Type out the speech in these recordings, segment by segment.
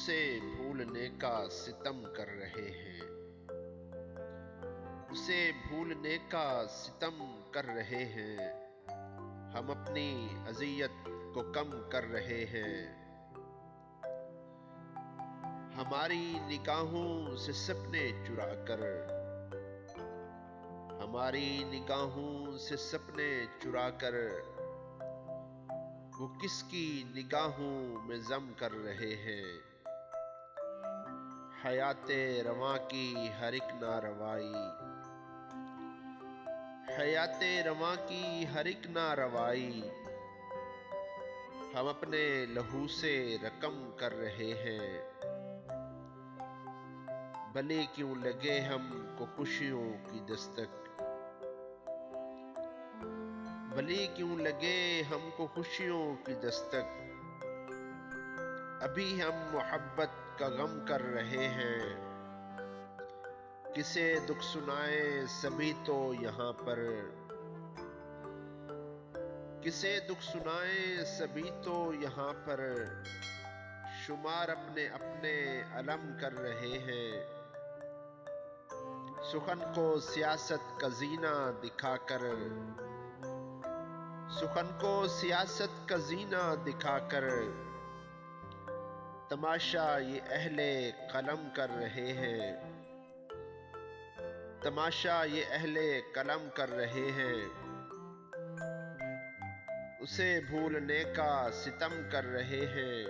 उसे भूलने का सितम कर रहे हैं। उसे भूलने का सितम कर रहे हैं। हम अपनी अज़ियत को कम कर रहे हैं। हमारी निगाहों से सपने चुरा कर, हमारी निगाहों से सपने चुरा कर वो किसकी निगाहों में जम कर रहे हैं। हयाते रवां की हर एक नारवाई, हयाते रवां की हर एक नारवाई हम अपने लहू से रकम कर रहे हैं। भले क्यों लगे हमको खुशियों की दस्तक, भले क्यों लगे हमको खुशियों की दस्तक, अभी हम मोहब्बत का गम कर रहे हैं। किसे दुख सुनाए सभी तो यहाँ पर, किसे दुख सुनाए सभी तो यहाँ पर शुमार अपने अपने अलम कर रहे हैं। सुखन को सियासत का जीना दिखाकर, सुखन को सियासत का जीना दिखाकर तमाशा ये अहले कलम कर रहे हैं। तमाशा ये अहले कलम कर रहे हैं। उसे भूलने का सितम कर रहे हैं।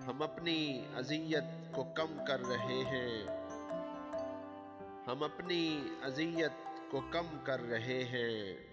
हम अपनी अज़ियत को कम कर रहे हैं। हम अपनी अज़ियत को कम कर रहे हैं।